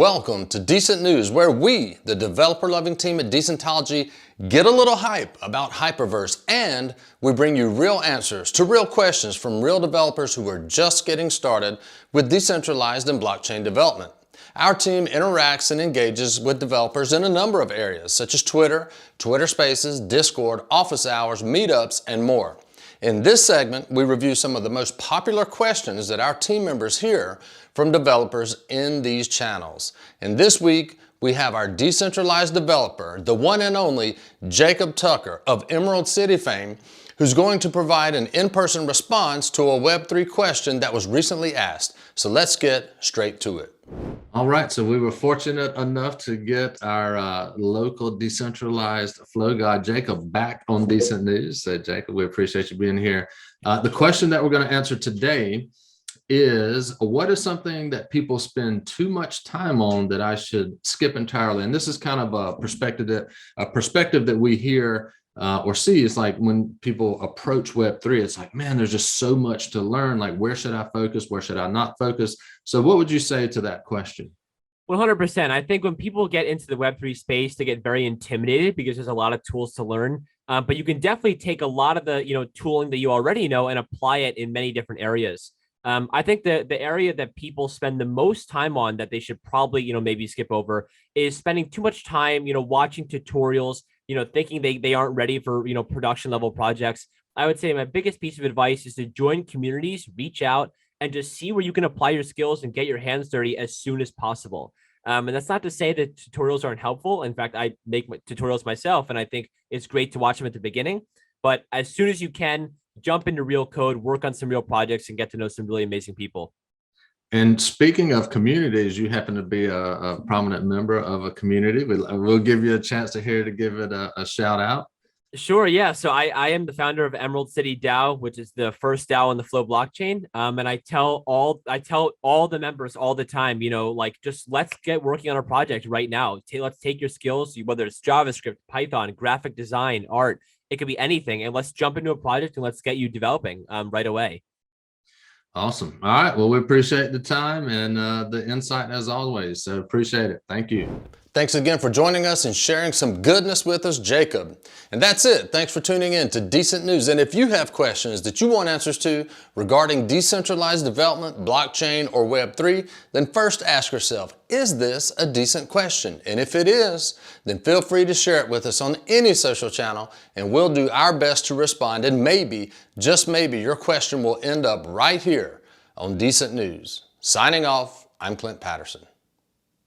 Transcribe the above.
welcome to Decent News, where we, the developer-loving team at Decentology, get a little hype about Hyperverse, and we bring you real answers to real questions from real developers who are just getting started with decentralized and blockchain development. Our team interacts and engages with developers in a number of areas, such as Twitter, Twitter Spaces, Discord, office hours, meetups, and more. In this segment, we review some of the most popular questions that our team members hear from developers in these channels. And this week, we have our decentralized developer, the one and only Jacob Tucker of Emerald City fame, who's going to provide an in-person response to a Web3 question that was recently asked. So let's get straight to it. All right, so we were fortunate enough to get our local decentralized flow guy, Jacob, back on Decent News. So Jacob, we appreciate you being here. The question that we're going to answer today is, what is something that people spend too much time on that I should skip entirely? And this is kind of a perspective that we hear or see. Is like when people approach Web3, it's like, man, there's just so much to learn. Like, where should I focus? Where should I not focus? So what would you say to that question? 100%. I think when people get into the Web3 space, they get very intimidated because there's a lot of tools to learn. But you can definitely take a lot of the tooling that you already know and apply it in many different areas. I think the area that people spend the most time on that they should probably maybe skip over is spending too much time watching tutorials, thinking they aren't ready for production level projects. I would say my biggest piece of advice is to join communities, reach out, and just see where you can apply your skills and get your hands dirty as soon as possible. And that's not to say that tutorials aren't helpful. In fact, I make tutorials myself, and I think it's great to watch them at the beginning. But as soon as you can, jump into real code, work on some real projects, and get to know some really amazing people. And speaking of communities, you happen to be a prominent member of a community. We'll give you a chance to give it a shout out. Sure, yeah. So I am the founder of Emerald City DAO, which is the first DAO on the Flow blockchain. And I tell all the members all the time, just let's get working on our project right now. Let's take your skills, whether it's JavaScript, Python, graphic design, art, it could be anything, and let's jump into a project and let's get you developing right away. Awesome. All right. Well, we appreciate the time and the insight as always. So appreciate it. Thank you. Thanks again for joining us and sharing some goodness with us, Jacob. And that's it. Thanks for tuning in to Decent News. And if you have questions that you want answers to regarding decentralized development, blockchain, or Web3, then first ask yourself, is this a decent question? And if it is, then feel free to share it with us on any social channel, and we'll do our best to respond. And maybe, just maybe, your question will end up right here on Decent News. Signing off, I'm Clint Patterson.